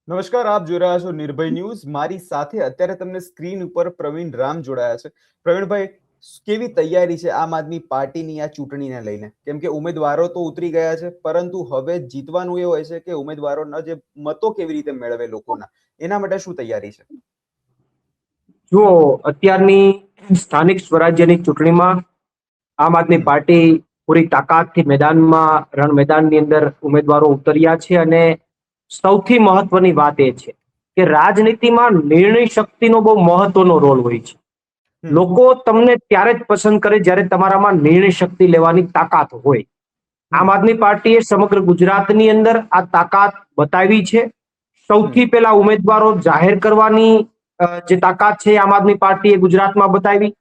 નમસ્કાર, આપ જોઈ રહ્યા છો નિર્ભય ન્યૂઝ. મારી સાથે અત્યારે તમને સ્ક્રીન ઉપર પ્રવીણ રામ જોડાયા છે. પ્રવીણભાઈ, કેવી તૈયારી છે આમ આદમી પાર્ટીની આ ચૂંટણીને લઈને? કેમ કે ઉમેદવારો તો ઉતરી ગયા છે, પરંતુ હવે જીતવાનું એ હોય છે કે ઉમેદવારોના જે મતો કેવી રીતે મેળવે લોકોના, એના માટે શું તૈયારી છે? જુઓ, અત્યારની સ્થાનિક સ્વરાજ્યની ચૂંટણીમાં આમ આદમી પાર્ટી પૂરી તાકાતથી રણ મેદાનની અંદર ઉમેદવારો ઉતર્યા છે. અને સૌથી મહત્વની વાત એ છે કે રાજનીતિમાં નિર્ણય શક્તિનો બહુ મહત્વનો રોલ હોય છે. લોકો તમને ત્યારે જ પસંદ કરે જ્યારે તમારામાં નિર્ણય શક્તિ લેવાની તાકાત હોય. આમ આદમી પાર્ટીએ સમગ્ર ગુજરાતની અંદર આ તાકાત બતાવી છે. સૌથી પહેલા ઉમેદવારો જાહેર કરવાની જે તાકાત છે આમ આદમી પાર્ટીએ ગુજરાતમાં બતાવી.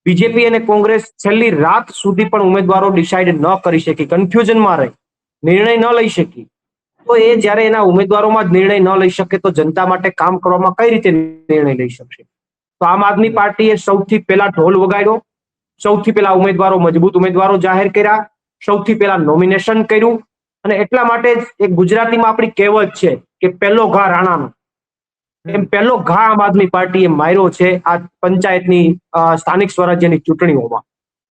બીજેપી અને કોંગ્રેસ છેલ્લી રાત સુધી પણ ઉમેદવારો ડિસાઇડ ન કરી શકી, કન્ફ્યુઝનમાં રહી, નિર્ણય ન લઈ શકી. તો એ જ્યારે એના ઉમેદવારોમાં જ નિર્ણય ન લઈ શકે તો જનતા માટે કામ કરવામાં કઈ રીતે નિર્ણય લઈ શકશે? તો આમ આદમી પાર્ટીએ સૌથી પહેલા ઢોલ વગાડ્યો, સૌથી પહેલા મજબૂત ઉમેદવારો જાહેર કર્યા, સૌથી પહેલા નોમિનેશન કર્યું. અને એટલા માટે જ એક ગુજરાતીમાં આપણી કહેવત છે કે પહેલો ઘા રાણાનો, એમ પહેલો ઘા આમ આદમી પાર્ટીએ માર્યો છે આ પંચાયતની સ્થાનિક સ્વરાજ્યની ચૂંટણીઓમાં.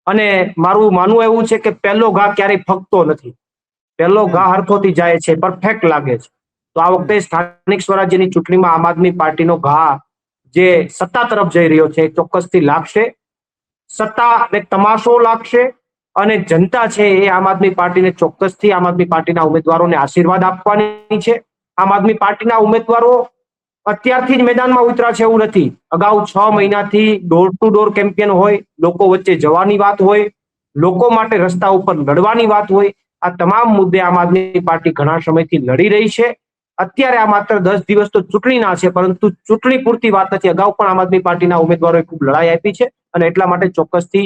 અને મારું માનવું એવું છે કે પહેલો ઘા ક્યારેય ફગતો નથી, પહેલો ઘા હરખોથી જાય છે, પરફેક્ટ લાગે છે. તો આ વખતે સ્થાનિક સ્વરાજ્યની ચૂંટણીમાં આમ આદમી પાર્ટીનો ઘા જે સત્તા તરફ જઈ રહ્યો છે ચોક્કસથી લાગશે. સત્તા અને તમાશો લાગશે. અને જનતા છે એ આમ આદમી પાર્ટીને ચોક્કસથી આમ આદમી પાર્ટીના ઉમેદવારોને આશીર્વાદ આપવાની છે. આમ આદમી પાર્ટીના ઉમેદવારો અત્યારથી જ મેદાનમાં ઉતર્યા છે એવું નથી. અગાઉ 6 મહિનાથી ડોર ટુ ડોર કેમ્પેન હોય, લોકો વચ્ચે જવાની વાત હોય, લોકો માટે રસ્તા ઉપર લડવાની વાત હોય. આ તમામ મુદ્દે આમ આદમી પાર્ટી ઘણા સમયથી લડી રહી છે. અત્યારે આ માત્ર 10 દિવસ તો ચૂંટણીના છે, પરંતુ ચૂંટણી પૂરતી વાત નથી. અગાઉ પણ આમ આદમી પાર્ટીના ઉમેદવારોએ ખૂબ લડાઈ આપી છે અને એટલા માટે ચોક્કસથી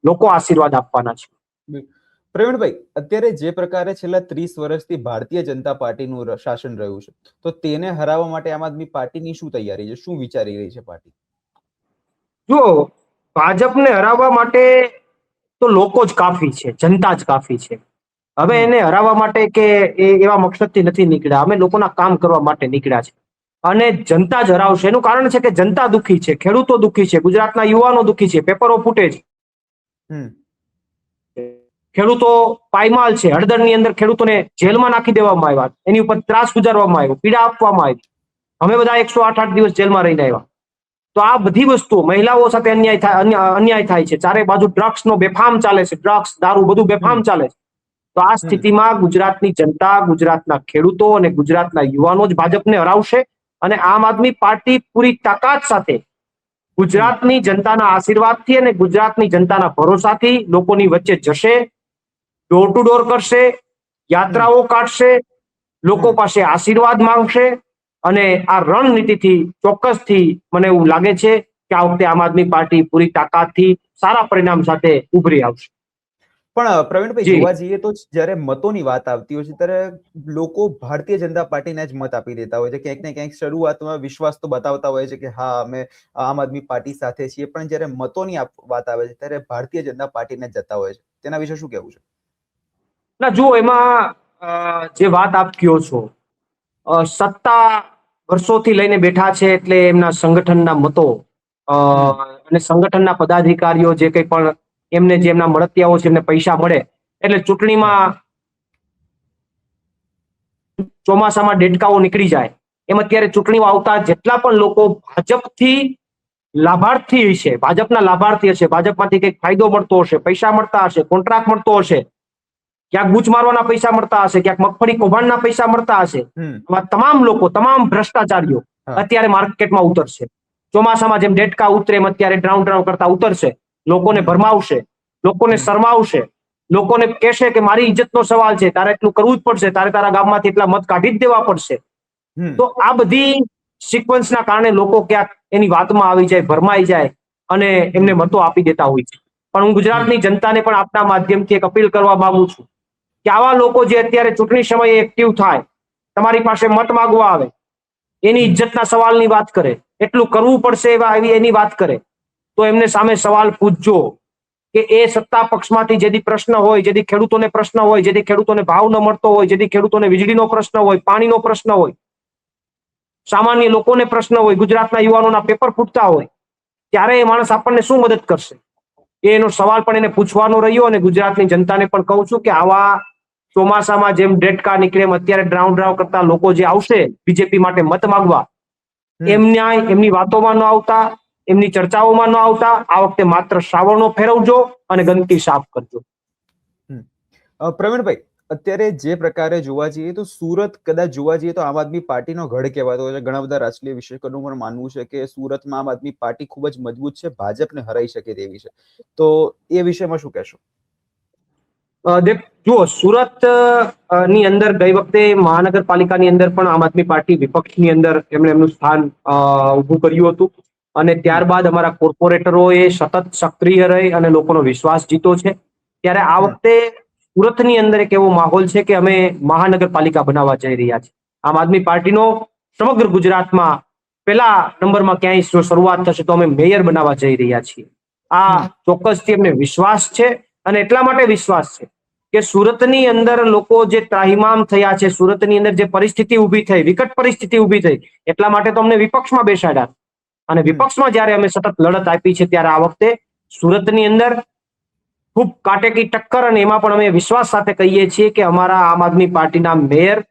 લોકો આશીર્વાદ આપવાના છે. પ્રવીણભાઈ, અત્યારે જે પ્રકારે છેલ્લા 30 વર્ષથી ભારતીય જનતા પાર્ટીનું શાસન રહ્યું છે, તો તેને હરાવવા માટે આમ આદમી પાર્ટીની શું તૈયારી છે? શું વિચારી રહી છે પાર્ટી? જો ભાજપને હરાવવા માટે તો લોકો જ કાફી છે, જનતા જ કાફી છે. હવે એને હરાવવા માટે કે એવા મકસદથી નથી નીકળ્યા, અમે લોકોના કામ કરવા માટે નીકળ્યા છે. અને જનતા જ હરાવશે. એનું કારણ છે કે જનતા દુઃખી છે, ખેડૂતો દુઃખી છે, ગુજરાતના યુવાનો દુઃખી છે, પેપરો ફૂટે છે. ખેડૂતો પાયમાલ છે. હળદરની અંદર ખેડૂતોને જેલમાં નાખી દેવામાં આવ્યા, એની ઉપર ત્રાસ ગુજારવામાં આવ્યો, પીડા આપવામાં આવી. અમે બધા 108 દિવસ જેલમાં રહીને આવ્યા. તો આ બધી વસ્તુઓ, મહિલાઓ સાથે અન્યાય થાય છે. ચારે બાજુ ડ્રગ્સનો બેફામ ચાલે છે, ડ્રગ્સ, દારૂ બધું બેફામ ચાલે છે. તો આ સ્થિતિમાં ગુજરાતની જનતા, ગુજરાતના ખેડૂતો અને ગુજરાતના યુવાનો જ ભાજપને હરાવશે. અને આમ આદમી પાર્ટી પૂરી તાકાત સાથે ગુજરાતની જનતાના આશીર્વાદથી અને ગુજરાતની જનતાના ભરોસાથી લોકોની વચ્ચે જશે, ડોર ટુ ડોર કરશે, યાત્રાઓ કાઢશે, લોકો પાસે આશીર્વાદ માંગશે. અને આ રણનીતિથી ચોક્કસથી મને એવું લાગે છે કે આ વખતે આમ આદમી પાર્ટી પૂરી તાકાતથી સારા પરિણામ સાથે ઉભરી આવશે. પણ પ્રવીણભાઈ, જોવા જઈએ તો જ્યારે મતોની વાત આવતી હોય છે ત્યારે લોકો ભારતીય જનતા પાર્ટીને જ મત આપી દેતા હોય છે. ક્યાંક ને ક્યાંક શરૂઆતમાં વિશ્વાસ તો બતાવતા હોય છે કે હા, અમે આમ આદમી પાર્ટી સાથે છીએ, પણ જ્યારે મતોની વાત આવે છે ત્યારે ભારતીય જનતા પાર્ટીને જતા હોય છે. તેના વિશે શું કહેવું છે? ના, જુઓ, એમાં જે વાત આપ કહો છો, સત્તા વર્ષોથી લઈને બેઠા છે એટલે એમના સંગઠનના મતો અને સંગઠનના પદાધિકારીઓ જે કંઈ પણ એમને જે એમના મળતિયાઓ છે એમને પૈસા મળે એટલે ચૂંટણીમાં ચોમાસામાં દેડકાઓ નીકળી જાય. એમ અત્યારે ચૂંટણીઓ આવતા જેટલા પણ લોકો ભાજપથી લાભાર્થી હશે, ભાજપના લાભાર્થી હશે, ભાજપમાંથી કંઈક ફાયદો મળતો હશે, પૈસા મળતા હશે, કોન્ટ્રાક્ટ મળતો હશે, ક્યાંક બૂચ મારવાના પૈસા મળતા હશે, ક્યાંક મગફળી કૌભાંડના પૈસા મળતા હશે, તમામ લોકો, તમામ ભ્રષ્ટાચારીઓ અત્યારે માર્કેટમાં ઉતરશે. ચોમાસામાં જેમ ડેટકા ઉતરે એમ અત્યારે ડ્રાઉન કરતા ઉતરશે, લોકોને ભરમાવશે, લોકોને શરમાવશે, લોકોને કહેશે કે મારી ઇજ્જતનો સવાલ છે, તારે એટલું કરવું જ પડશે, તારે તારા ગામમાંથી એટલા મત કાઢી જ દેવા પડશે. તો આ બધી સિક્વન્સના કારણે લોકો ક્યાંક એની વાતમાં આવી જાય, ભરમાઈ જાય અને એમને મતો આપી દેતા હોય છે. પણ હું ગુજરાતની જનતાને પણ આપના માધ્યમથી એક અપીલ કરવા માંગુ છું કે આવા લોકો જે અત્યારે ચૂંટણી સમયે એક્ટિવ થાય, તમારી પાસે મત માંગવા આવે, એની ઇજ્જતના સવાલની વાત કરે, એટલું કરવું પડશે એની વાત કરે, તો એમને સામે સવાલ પૂછજો કે એ સત્તા પક્ષમાંથી જેથી પ્રશ્ન હોય, જેથી ખેડૂતોને પ્રશ્ન હોય, જેથી ખેડૂતોને ભાવ ન મળતો હોય, જેથી ખેડૂતોને વીજળીનો પ્રશ્ન હોય, પાણીનો પ્રશ્ન હોય, સામાન્ય લોકોને પ્રશ્ન હોય, ગુજરાતના યુવાનોના પેપર ફૂટતા હોય, ત્યારે એ માણસ આપણને શું મદદ કરશે? એનો સવાલ પણ એને પૂછવાનો રહ્યો. અને ગુજરાતની જનતાને પણ કહું છું કે આવા ચોમાસામાં જેમ ડેટકા નીકળે એમ અત્યારે ડ્રાઉં ડ્રાઉં કરતા લોકો જે આવશે બીજેપી માટે મત માંગવા, એમની વાતોમાં ન આવતા, એમની ચર્ચાઓમાં ન આવતા, આ વખતે માત્ર શ્રાવણો ફેરવજો અને ગંદકી સાફ કરજો. પ્રવીણભાઈ, અત્યારે જે પ્રકારે જોવા જઈએ તો સુરત કદાચ જોવા જઈએ તો આમ આદમી પાર્ટીનો ગઢ કહેવાતો હોય છે. ઘણા બધા રાજકીય વિશ્લેષકોનું પણ માનવું છે કે સુરતમાં આમ આદમી પાર્ટી ખૂબ જ મજબૂત છે, ભાજપને હરાઈ શકે તેવી છે. તો એ વિષયમાં શું કહેશો? જુઓ, સુરત ની અંદર ગઈ વખતે મહાનગરપાલિકાની અંદર પણ આમ આદમી પાર્ટી વિપક્ષની અંદર એમણે એમનું સ્થાન ઉભું કર્યું હતું. અને ત્યારબાદ અમારા કોર્પોરેટરોએ સતત સક્રિય રહી અને લોકોનો વિશ્વાસ જીતો છે. ત્યારે આ વખતે સુરતની અંદર એક એવો માહોલ છે કે અમે મહાનગરપાલિકા બનાવવા જઈ રહ્યા છીએ. આમ આદમી પાર્ટીનો સમગ્ર ગુજરાતમાં પહેલા નંબરમાં ક્યાંય શરૂઆત થશે તો અમે મેયર બનાવવા જઈ રહ્યા છીએ. આ ચોક્કસથી અમને વિશ્વાસ છે. અને એટલા માટે વિશ્વાસ છે કે સુરતની અંદર લોકો જે ત્રાહિમામ થયા છે, સુરતની અંદર જે પરિસ્થિતિ ઊભી થઈ, વિકટ પરિસ્થિતિ ઊભી થઈ, એટલા માટે તો અમને વિપક્ષમાં બેસાડ્યા. અને વિપક્ષમાં જયારે અમે સતત લડત આપી છે ત્યારે આ વખતે સુરતની અંદર ખૂબ કાટેકી ટક્કર, અને એમાં પણ અમે વિશ્વાસ સાથે કહીએ છીએ કે અમારા આમ આદમી પાર્ટીના મેયર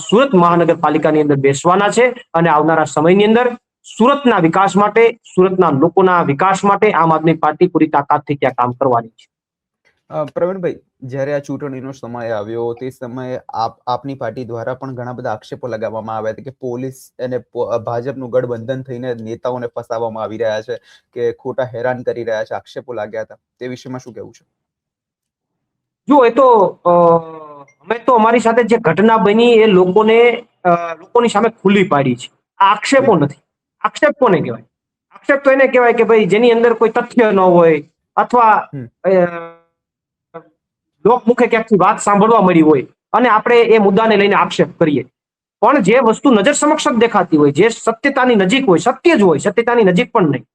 સુરત મહાનગરપાલિકાની અંદર બેસવાના છે. અને આવનારા સમયની અંદર સુરતના વિકાસ માટે, સુરતના લોકોના વિકાસ માટે આમ આદમી પાર્ટી પૂરી તાકાતથી ત્યાં કામ કરવાની છે. પ્રવીણભાઈ, જ્યારે આ ચૂંટણીનો સમય આવ્યો તે સમયે આપની પાર્ટી દ્વારા પણ ઘણા બધા આક્ષેપો લગાવવામાં આવ્યા હતા કે પોલીસ અને ભાજપનું ગઠબંધન થઈને નેતાઓને ફસાવવામાં આવી રહ્યા છે, કે ખોટા હેરાન કરી રહ્યા છે, આક્ષેપો લાગ્યા હતા. તે વિષયમાં શું કહેવું છે? જો એ તો અમે તો અમારી સાથે જે ઘટના બની એ લોકોની સામે ખુલ્લી પાડી છે. આ આક્ષેપો નથી. આક્ષેપ કોને કહેવાય? આક્ષેપ તો એને કહેવાય કે ભાઈ જેની અંદર કોઈ તથ્ય ન હોય અથવા લોકમુખે ક્યાંકથી વાત સાંભળવા મળી હોય અને આપણે એ મુદ્દાને લઈને આક્ષેપ કરીએ. પણ જે વસ્તુ નજર સમક્ષ જ દેખાતી હોય, જે સત્યતાની નજીક હોય, સત્ય જ હોય, સત્યતાની નજીક પણ નહીં.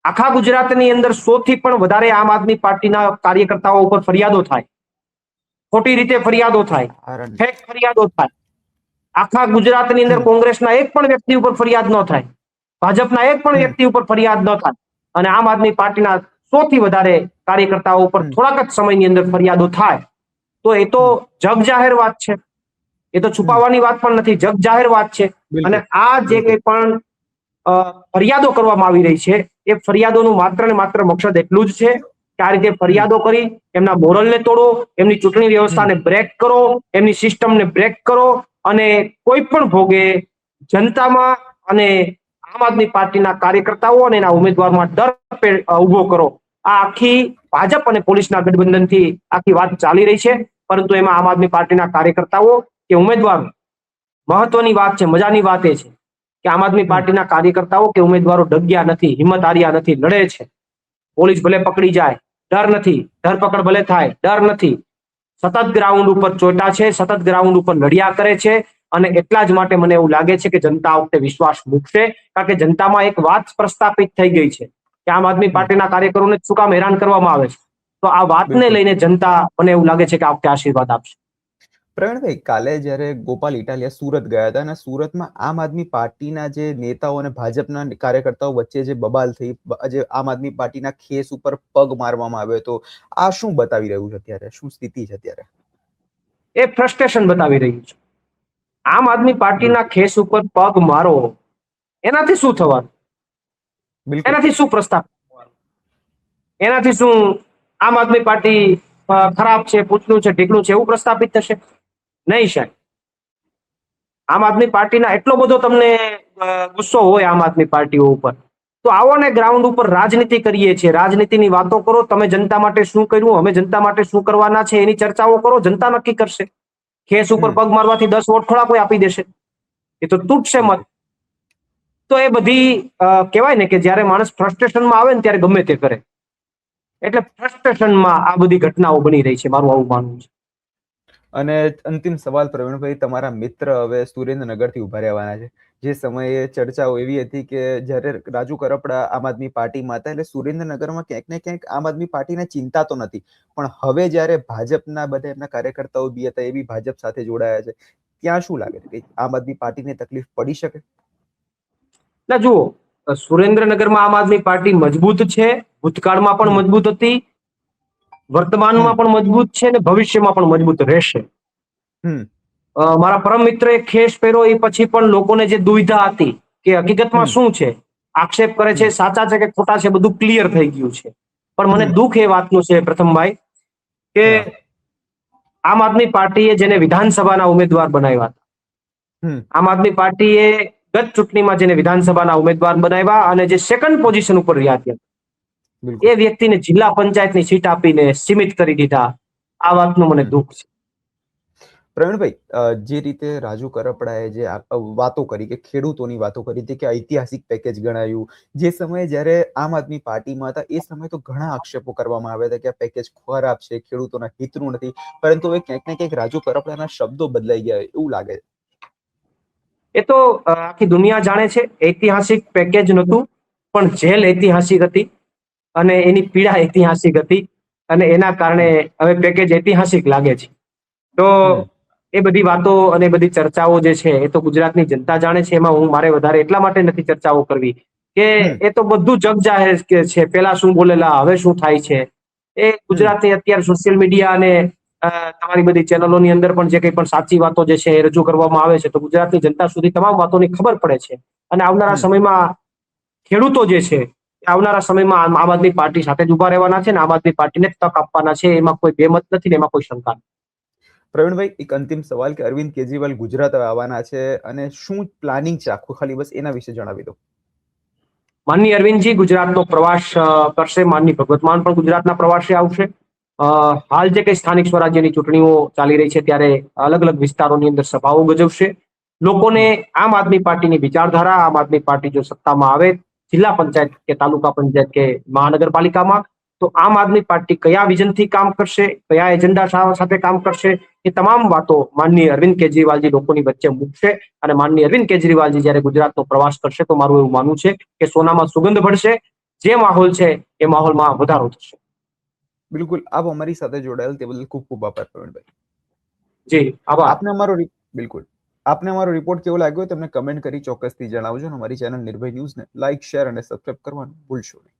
આખા ગુજરાતની અંદર 100 થી પણ વધારે આમ આદમી પાર્ટીના કાર્યકર્તાઓ ઉપર ફરિયાદો થાય, ખોટી રીતે ફરિયાદો થાય, ફેક ફરિયાદો થાય. આખા ગુજરાતની અંદર કોંગ્રેસના એક પણ વ્યક્તિ ઉપર ફરિયાદ ન થાય, ભાજપના એક પણ વ્યક્તિ ઉપર ફરિયાદ ન થાય, અને આમ આદમી પાર્ટીના 100 થી વધારે કાર્યકર્તાઓ ઉપર થોડાક જ સમયની અંદર ફરિયાદો થાય, તો એ તો જગ જાહેર વાત છે. એ તો છુપાવવાની વાત પણ નથી, જગ જાહેર વાત છે. અને આ જે કંઈ પણ ફરિયાદો કરવામાં આવી રહી છે એ ફરિયાદોનું માત્ર ને માત્ર મકસદ એટલું જ છે કે આ રીતે ફરિયાદો કરી એમના મોરલને તોડો, એમની ચૂંટણી વ્યવસ્થાને બ્રેક કરો, એમની સિસ્ટમને બ્રેક કરો, અને કોઈ પણ ભોગે જનતામાં અને આમ આદમી પાર્ટીના કાર્યકર્તાઓ અને એના ઉમેદવારોમાં ડર ઉભો કરો. આ આખી ભાજપ અને પોલીસના ગઠબંધનથી આખી વાત ચાલી રહી છે. પરંતુ એમાં આમ આદમી પાર્ટીના કાર્યકર્તાઓ કે ઉમેદવારો, મહત્વની વાત છે, મજાની વાત એ છે કે આમ આદમી પાર્ટીના કાર્યકર્તાઓ કે ઉમેદવારો ડગ્યા નથી, હિંમત હાર્યા નથી, લડે છે. પોલીસ ભલે પકડી જાય, ડર નથી. ધરપકડ ભલે થાય, ડર નથી. સતત ગ્રાઉન્ડ ઉપર ચોંટા છે, સતત ગ્રાઉન્ડ ઉપર લડ્યા કરે છે. અને એટલા જ માટે મને એવું લાગે છે કે જનતા આ વખતે વિશ્વાસ મૂકશે, કારણ કે જનતામાં એક વાત પ્રસ્થાપિત થઈ ગઈ છે કે આમ આદમી પાર્ટીના કાર્યકરોને શું કામ હેરાન કરવામાં આવે છે. તો આ વાતને લઈને જનતા, મને એવું લાગે છે કે આ વખતે આશીર્વાદ આપશે. પ્રવીણભાઈ, કાલે જ્યારે ગોપાલ ઇટાલિયા સુરત ગયા હતા અને સુરતમાં આમ આદમી પાર્ટીના જે નેતાઓ અને ભાજપના કાર્યકર્તાઓ વચ્ચે જે બબાલ થઈ, જે આમ આદમી પાર્ટીના ખેસ ઉપર પગ મારવામાં આવ્યો હતો, આ શું બતાવી રહ્યું છે અત્યારે? શું સ્થિતિ છે અત્યારે? એ ફ્રસ્ટ્રેશન બતાવી રહ્યું છે. આમ આદમી પાર્ટીના ખેસ ઉપર પગ મારો, એનાથી શું થવાનું? એનાથી શું પ્રસ્તાવ? એનાથી શું આમ આદમી પાર્ટી ખરાબ છે, પૂછડું છે, ઢીકણું છે એવું પ્રસ્થાપિત થશે? નહીં સાહેબ. આમ આદમી પાર્ટીના એટલો બધો તમને ગુસ્સો હોય આમ આદમી પાર્ટીઓ ઉપર, તો આવો ને ગ્રાઉન્ડ ઉપર રાજનીતિ કરીએ છીએ, રાજનીતિની વાતો કરો. તમે જનતા માટે શું કર્યું, અમે જનતા માટે શું કરવાના છે એની ચર્ચાઓ કરો. જનતા નક્કી કરશે. ખેસ ઉપર પગ મારવાથી 10 વોટ થોડા કોઈ આપી દેશે? એ તો તૂટશે મત. તો એ બધી કહેવાય ને કે જ્યારે માણસ ફ્રસ્ટ્રેશનમાં આવે ને ત્યારે ગમે તે કરે. એટલે ફ્રસ્ટ્રેશનમાં આ બધી ઘટનાઓ બની રહી છે, મારું આવું માનવું છે. અને અંતિમ સવાલ પ્રવીણભાઈ, તમારા મિત્ર હવે સુરેન્દ્રનગરથી ઉભા રહેવાના છે. જે સમયે ચર્ચાઓ એવી હતી કે જ્યારે રાજુ કરપડા આમ આદમી પાર્ટીમાં હતા, એટલે સુરેન્દ્રનગરમાં ક્યાંક ને ક્યાંક આમ આદમી પાર્ટીને ચિંતા તો નથી, પણ હવે જ્યારે ભાજપના બધા એમના કાર્યકર્તાઓ બી હતા એ બી ભાજપ સાથે જોડાયા છે, ત્યાં શું લાગે છે કે આમ આદમી પાર્ટીને તકલીફ પડી શકે? ના જુઓ, સુરેન્દ્રનગરમાં આમ આદમી પાર્ટી મજબૂત છે, ભૂતકાળમાં પણ મજબૂત હતી, વર્તમાનમાં પણ મજબૂત છે અને ભવિષ્યમાં પણ મજબૂત રહેશે. મારા પરમ મિત્રએ ખેસ પહેર્યો એ પછી પણ લોકોને જે દુવિધા હતી કે હકીકતમાં શું છે, આક્ષેપ કરે છે, સાચા છે કે ખોટા છે, બધું ક્લિયર થઈ ગયું છે. પણ મને દુઃખ એ વાતનું છે પ્રથમભાઈ કે આમ આદમી પાર્ટીએ જેને વિધાનસભાના ઉમેદવાર બનાવ્યા હતા, આમ આદમી પાર્ટીએ ગત ચૂંટણીમાં જેને વિધાનસભાના ઉમેદવાર બનાવ્યા અને જે સેકન્ડ પોઝિશન ઉપર રહ્યા હતા, એ વ્યક્તિને જિલ્લા પંચાયતની સીટ આપીને સીમિત કરી દીધા. આ વાતનું મને દુઃખ છે. પ્રવીણભાઈ, જે રીતે રાજુ કરપડાએ જે વાતો કરી કે ખેડૂતોની વાતો કરી હતી કે ઐતિહાસિક પેકેજ ગણાયું, જે સમયે જ્યારે આમ આદમી પાર્ટીમાં હતા એ સમયે તો ઘણા આક્ષેપો કરવામાં આવ્યા હતા કે આ પેકેજ ખરાબ છે, ખેડૂતોના હિતનું નથી, પરંતુ હવે ક્યાંક ને ક્યાંક રાજુ કરપડાના શબ્દો બદલાઈ ગયા એવું લાગે છે. એ તો આખી દુનિયા જાણે છે. ઐતિહાસિક પેકેજ નહોતું, પણ જેલ ઐતિહાસિક હતી અને એની પીડા ઐતિહાસિક હતી અને એના કારણે હવે પેકેજ ઐતિહાસિક લાગે છે. તો એ બધી વાતો અને બધી ચર્ચાઓ જે છે એ તો ગુજરાતની જનતા જાણે છે. એમાં હું મારે વધારે એટલા માટે નથી ચર્ચાઓ કરવી કે એ તો બધું જગ જાહેર છે. પેલા શું બોલેલા, હવે શું થાય છે, એ ગુજરાતની અત્યારે સોશિયલ મીડિયા અને તમારી બધી ચેનલોની અંદર પણ જે કંઈ પણ સાચી વાતો જે છે એ રજૂ કરવામાં આવે છે તો ગુજરાતની જનતા સુધી તમામ વાતોની ખબર પડે છે. અને આવનારા સમયમાં ખેડૂતો જે છે આવનારા સમયમાં આમ આદમી પાર્ટી સાથે જ ઉભા રહેવાના છે ને આમ આદમી પાર્ટીને તક આપવાના છે. એમાં કોઈ બેમત નથી ને એમાં કોઈ શંકા નથી. પ્રવીણભાઈ, એક અંતિમ સવાલ કે અરવિંદ કેજરીવાલ ગુજરાત આવવાના છે અને શું પ્લાનિંગ છે આખું, ખાલી બસ એના વિશે જણાવી દો. માનનીય અરવિંદજી ગુજરાતનો પ્રવાસ કરશે. માનનીય ભગવત માન પણ ગુજરાતના પ્રવાસે આવશે. હાલ જે કઈ સ્થાનિક સ્વરાજ્યની ચૂંટણીઓ ચાલી રહી છે ત્યારે અલગ અલગ વિસ્તારોની અંદર સભાઓ ગજવશે. લોકોને આમ આદમી પાર્ટીની વિચારધારા, આમ આદમી પાર્ટી જો સત્તામાં આવે જિલ્લા પંચાયત કે તાલુકા પંચાયત કે મહાનગરપાલિકામાં, તો આમ આદમી પાર્ટી કયા વિઝનથી કામ કરશે, કયા એજન્ડા સાથે કામ કરશે, એ તમામ વાતો માનનીય અરવિંદ કેજરીવાલજી લોકોની વચ્ચે મૂકશે. અને માનનીય અરવિંદ કેજરીવાલજી જયારે ગુજરાતનો પ્રવાસ કરશે તો મારું એવું માનવું છે કે સોનામાં સુગંધ ભળશે. જે માહોલ છે એ માહોલમાં વધારો થશે. બિલકુલ, આપ અમારી સાથે જોડાયેલ તે બદલ ખૂબ ખૂબ આભાર પ્રવીણભાઈ. જી આભાર. આપને અમારો રિપોર્ટ કેવો લાગ્યો તમને કમેન્ટ કરી ચોક્કસથી જણાવજો. અમારી ચેનલ નિર્ભય ન્યૂઝને લાઇક, શેર અને સબસ્ક્રાઇબ કરવાનું ભૂલશો નહીં.